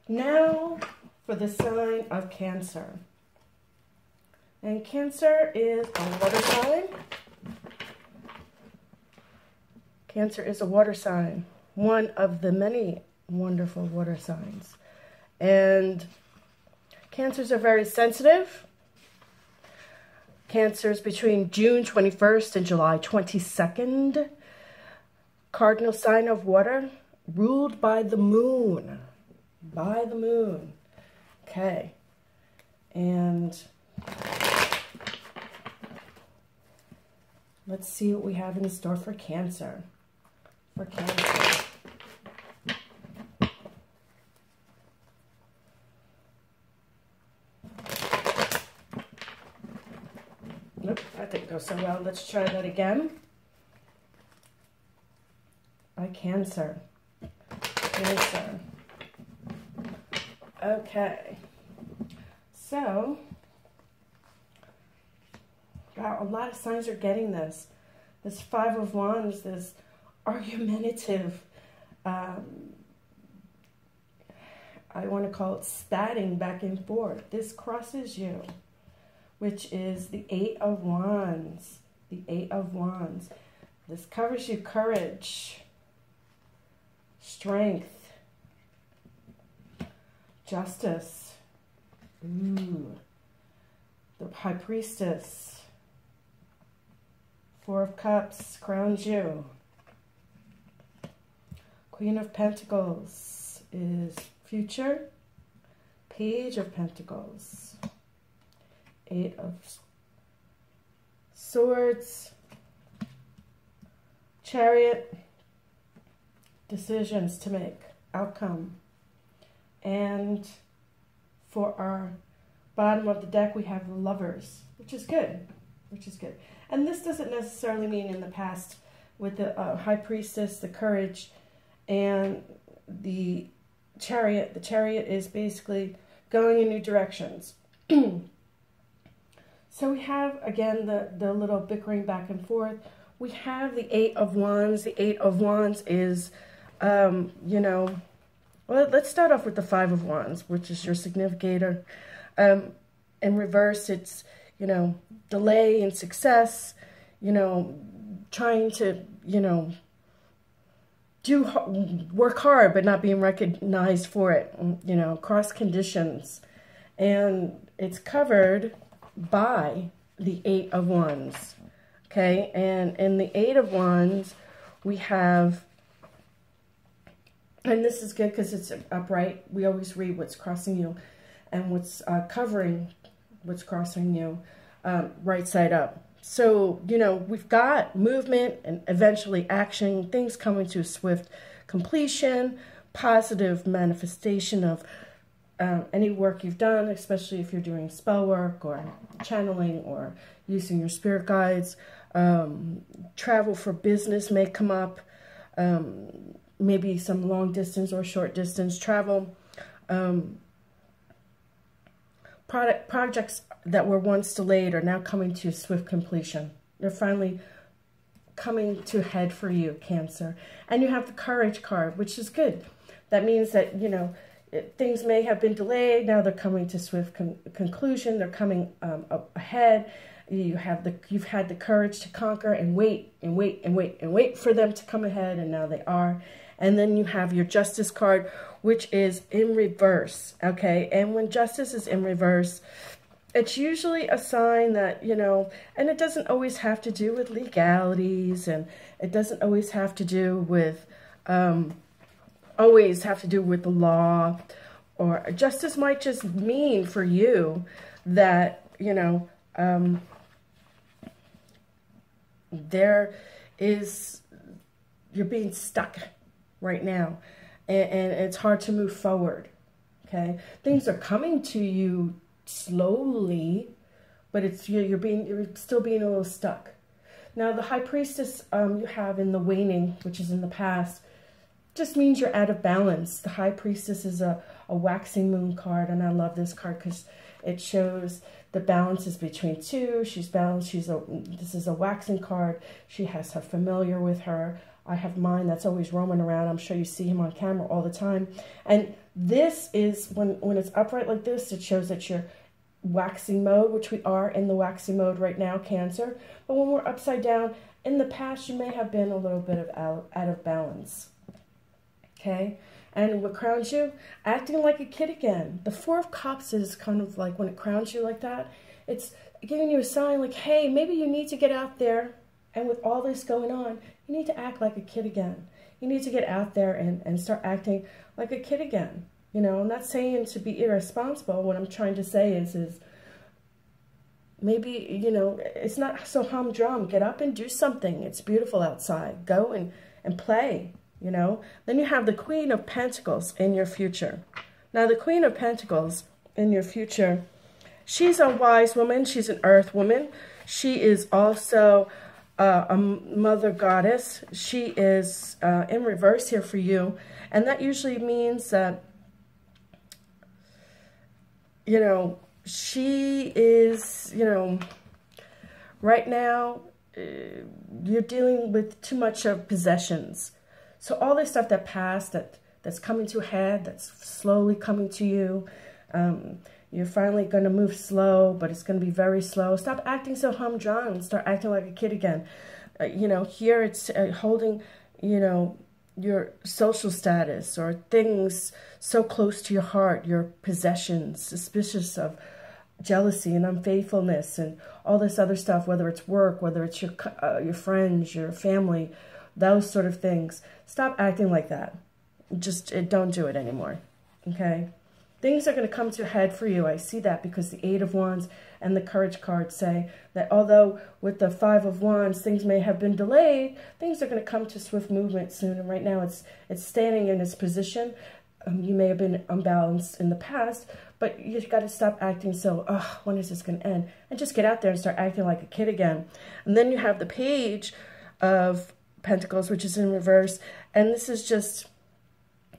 Now for the sign of Cancer. And Cancer is a water sign. Cancer is a water sign, one of the many wonderful water signs. And Cancers are very sensitive. Cancers between June 21st and July 22nd. Cardinal sign of water, ruled by the moon. By the moon. Okay. And let's see what we have in store for Cancer. For Cancer. Nope, that didn't go so well. Let's try that again. By Cancer. Cancer. Okay. So, wow, a lot of signs are getting this. This Five of Wands, this argumentative, I want to call it spatting back and forth. This crosses you, which is the Eight of Wands. The Eight of Wands. This covers you courage, strength, justice. Ooh. The High Priestess. Four of Cups crowns you. Queen of Pentacles is future. Page of Pentacles. Eight of Swords. Chariot. Decisions to make. Outcome. And for our bottom of the deck, we have the Lovers, which is good. Which is good. And this doesn't necessarily mean in the past with the High Priestess, the courage, and the Chariot. The Chariot is basically going in new directions. So we have, again, the little bickering back and forth. We have the Eight of Wands. The Eight of Wands is, you know, well, let's start off with the Five of Wands, which is your significator. In reverse, it's, you know, delay in success, you know, trying to, you know, work hard, but not being recognized for it, you know, cross conditions. And it's covered by the Eight of Wands, okay? And in the Eight of Wands, we have, and this is good because it's upright. We always read what's crossing you and what's covering what's crossing you right side up. So, you know, we've got movement and eventually action, things coming to swift completion, positive manifestation of any work you've done, especially if you're doing spell work or channeling or using your spirit guides. Travel for business may come up, maybe some long distance or short distance travel. Projects that were once delayed are now coming to swift completion. They're finally coming to head for you, Cancer. And you have the Courage card, which is good. That means that, you know, things may have been delayed. Now they're coming to swift conclusion. They're coming up ahead. You've had the courage to conquer and wait and wait and wait and wait for them to come ahead, and now they are. And then you have your Justice card, which is in reverse, okay? And when Justice is in reverse, it's usually a sign that, you know, and it doesn't always have to do with legalities, and it doesn't always have to do with, the law, or justice might just mean for you that, you know, you're being stuck right now, and it's hard to move forward, okay? Things are coming to you slowly, but it's you're still being a little stuck. Now, the High Priestess you have in the waning, which is in the past, just means you're out of balance. The High Priestess is a waxing moon card, and I love this card because it shows the balance is between two. She's balanced. This is a waxing card. She has her familiar with her. I have mine that's always roaming around. I'm sure you see him on camera all the time. And This is, when it's upright like this, it shows that you're waxing mode, which we are in the waxing mode right now, Cancer. But when we're upside down, in the past, you may have been a little bit of out of balance. Okay? And what crowns you? Acting like a kid again. The Four of Cups is kind of like, when it crowns you like that, it's giving you a sign like, hey, maybe you need to get out there, and with all this going on, you need to act like a kid again. You need to get out there and start acting like a kid again. You know, I'm not saying to be irresponsible. What I'm trying to say is maybe, you know, it's not so humdrum. Get up and do something. It's beautiful outside. Go and play, you know. Then you have the Queen of Pentacles in your future. Now, the Queen of Pentacles in your future, she's a wise woman. She's an earth woman. She is also a mother goddess. She is in reverse here for you. And that usually means that, you know, she is, you know, right now, you're dealing with too much of possessions. So all this stuff that passed, that's coming to a head, that's slowly coming to you, you're finally going to move slow, but it's going to be very slow. Stop acting so humdrum and start acting like a kid again. You know, here it's holding, you know, your social status or things so close to your heart, your possessions, suspicious of jealousy and unfaithfulness and all this other stuff, whether it's work, whether it's your friends, your family, those sort of things. Stop acting like that. Just don't do it anymore, okay? Things are going to come to a head for you. I see that because the Eight of Wands and the Courage card say that although with the Five of Wands, things may have been delayed, things are going to come to swift movement soon. And right now it's standing in its position. You may have been unbalanced in the past, but you've got to stop acting so, oh, when is this going to end? And just get out there and start acting like a kid again. And then you have the Page of Pentacles, which is in reverse. And this is just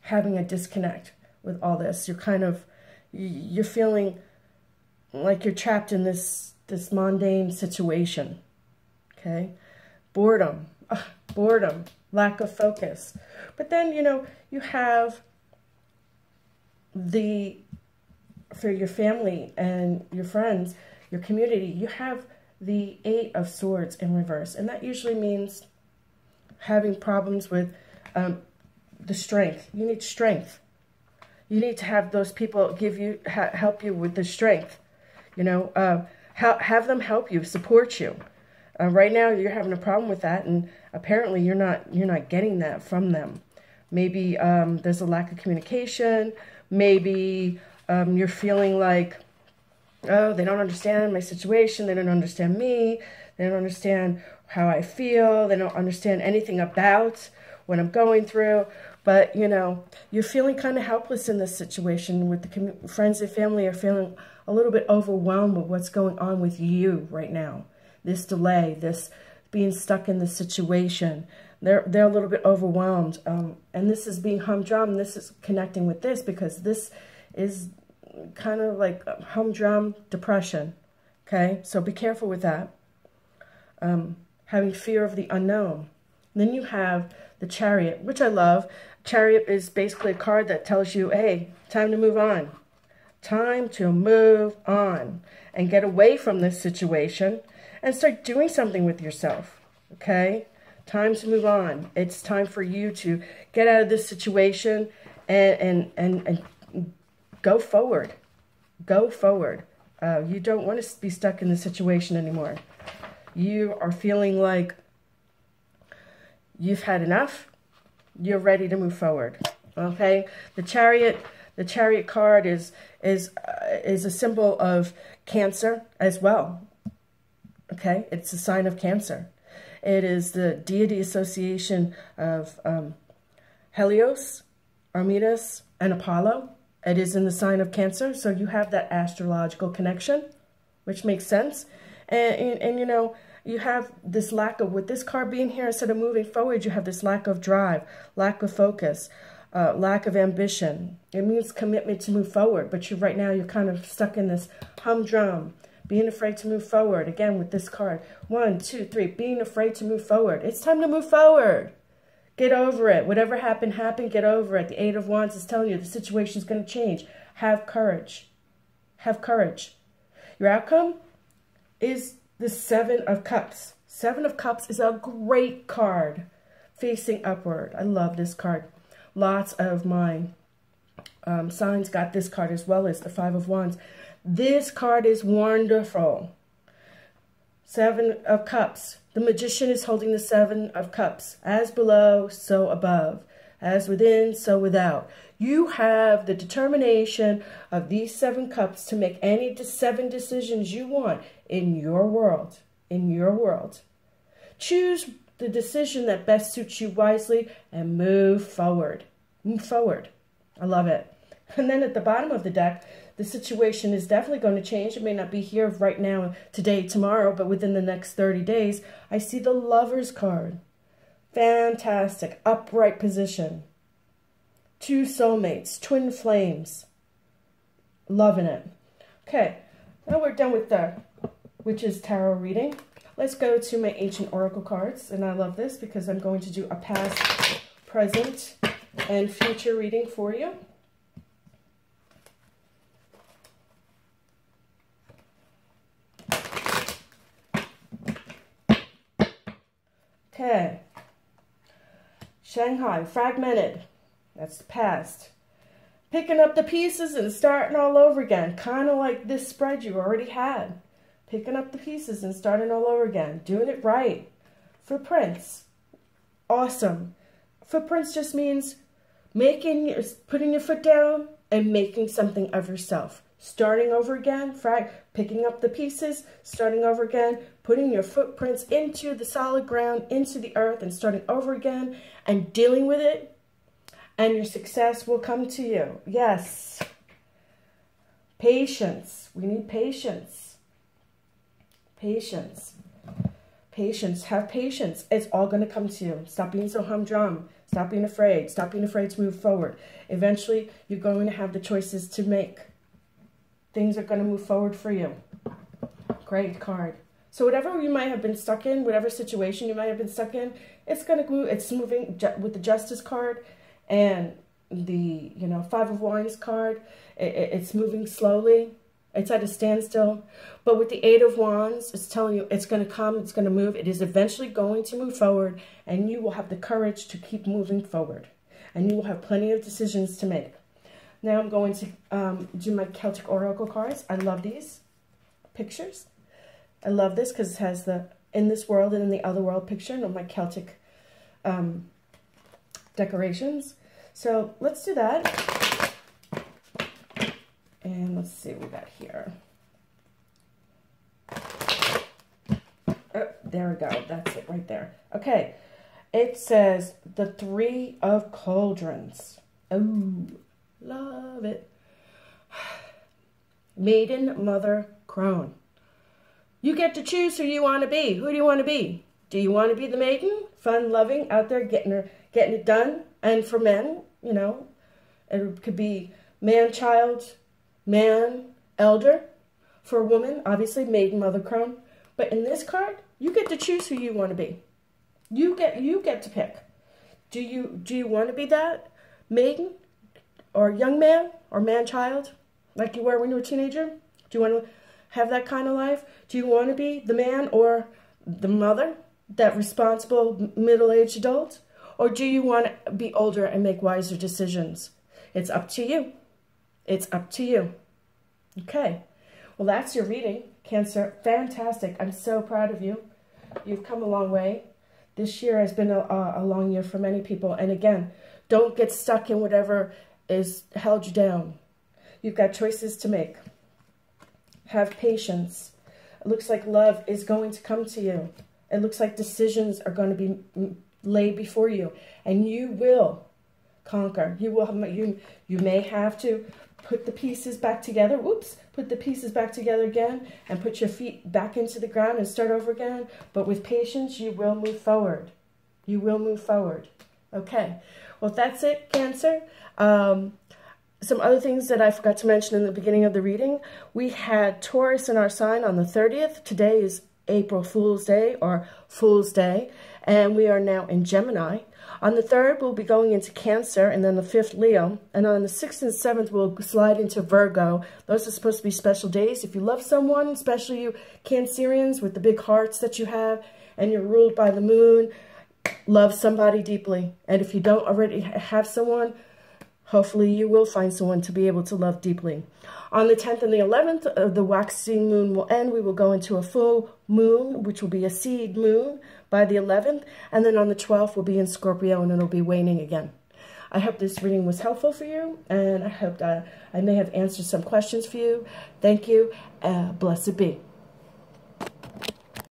having a disconnect with all this. You're feeling like you're trapped in this mundane situation. Okay? Boredom, lack of focus. But then, you know, you have for your family and your friends, your community, you have the Eight of Swords in reverse. And that usually means having problems with the strength. You need strength. You need to have those people help you with the strength. You know, have them help you, support you. Right now, you're having a problem with that, and apparently you're not getting that from them. Maybe there's a lack of communication. Maybe you're feeling like, oh, they don't understand my situation. They don't understand me. They don't understand how I feel. They don't understand anything about what I'm going through. But, you know, you're feeling kind of helpless in this situation. With the friends and family are feeling a little bit overwhelmed with what's going on with you right now. This delay, this being stuck in this situation. They're a little bit overwhelmed. And this is being humdrum. This is connecting with this because this is kind of like humdrum depression. Okay? So be careful with that. Having fear of the unknown. And then you have the Chariot, which I love. Chariot is basically a card that tells you, hey, time to move on. Time to move on and get away from this situation and start doing something with yourself, okay? Time to move on. It's time for you to get out of this situation and go forward. Go forward. You don't want to be stuck in this situation anymore. You are feeling like you've had enough. You're ready to move forward. Okay? The Chariot card is a symbol of Cancer as well. Okay? It's a sign of Cancer. It is the deity association of Helios, Artemis, and Apollo. It is in the sign of Cancer, so you have that astrological connection, which makes sense. And you know, you have this lack of, with this card being here, instead of moving forward, you have this lack of drive, lack of focus, lack of ambition. It means commitment to move forward, but right now you're kind of stuck in this humdrum, being afraid to move forward. Again, with this card, 1, 2, 3, being afraid to move forward. It's time to move forward. Get over it. Whatever happened, get over it. The Eight of Wands is telling you the situation is going to change. Have courage. Have courage. Your outcome is the Seven of Cups. Seven of Cups is a great card. Facing upward. I love this card. Lots of my signs got this card as well as the Five of Wands. This card is wonderful. Seven of Cups. The Magician is holding the Seven of Cups. As below, so above. As within, so without. You have the determination of these 7 cups to make any 7 decisions you want in your world. In your world. Choose the decision that best suits you wisely and move forward. Move forward. I love it. And then at the bottom of the deck, the situation is definitely going to change. It may not be here right now, today, tomorrow, but within the next 30 days, I see the Lovers card. Fantastic. Upright position. 2 soulmates. Twin flames. Loving it. Okay. Now we're done with the Witch's Tarot reading. Let's go to my Ancient Oracle cards. And I love this because I'm going to do a past, present, and future reading for you. Okay. Shanghai, fragmented. That's the past. Picking up the pieces and starting all over again. Kind of like this spread you already had. Picking up the pieces and starting all over again. Doing it right. Footprints. Awesome. Footprints just means putting your foot down and making something of yourself. Starting over again, picking up the pieces, starting over again, putting your footprints into the solid ground, into the earth, and starting over again, and dealing with it, and your success will come to you. Yes. Patience. We need patience. Patience. Patience. Have patience. It's all going to come to you. Stop being so humdrum. Stop being afraid. Stop being afraid to move forward. Eventually, you're going to have the choices to make. Things are going to move forward for you. Great card. So whatever you might have been stuck in, whatever situation you might have been stuck in, it's going to move. It's moving with the Justice card and the, Five of Wands card. It's moving slowly. It's at a standstill. But with the Eight of Wands, it's telling you it's going to come, it's going to move. It is eventually going to move forward, and you will have the courage to keep moving forward. And you will have plenty of decisions to make. Now I'm going to do my Celtic Oracle cards. I love these pictures. I love this because it has the in this world and in the other world picture of my Celtic decorations. So let's do that. And let's see what we got here. Oh, there we go. That's it right there. Okay. It says the Three of Cauldrons. Oh, love it. Maiden, Mother, Crone. You get to choose who you want to be. Who do you want to be? Do you want to be the maiden? Fun, loving, out there getting it done. And for men, it could be man, child, man, elder. For a woman, obviously, maiden, mother, crone. But in this card, you get to choose who you want to be. You get to pick. Do you want to be that maiden or young man or man, child like you were when you were a teenager? Do you want to have that kind of life? Do you want to be the man or the mother, that responsible middle-aged adult? Or do you want to be older and make wiser decisions? It's up to you. It's up to you. Okay. Well, that's your reading, Cancer. Fantastic. I'm so proud of you. You've come a long way. This year has been a long year for many people. And again, don't get stuck in whatever is held you down. You've got choices to make. Have patience. It looks like love is going to come to you. It looks like decisions are going to be laid before you. And you will conquer. You may have to put the pieces back together. Whoops. Put the pieces back together again and put your feet back into the ground and start over again. But with patience, you will move forward. You will move forward. Okay. Well, that's it, Cancer. Some other things that I forgot to mention in the beginning of the reading. We had Taurus in our sign on the 30th. Today is April Fool's Day or Fool's Day, and we are now in Gemini. On the 3rd, we'll be going into Cancer, and then the 5th, Leo. And on the 6th and 7th, we'll slide into Virgo. Those are supposed to be special days. If you love someone, especially you Cancerians with the big hearts that you have, and you're ruled by the moon, love somebody deeply. And if you don't already have someone, hopefully you will find someone to be able to love deeply. On the 10th and the 11th, the waxing moon will end. We will go into a full moon, which will be a seed moon by the 11th. And then on the 12th, we'll be in Scorpio, and it'll be waning again. I hope this reading was helpful for you, and I hope I may have answered some questions for you. Thank you. Blessed be.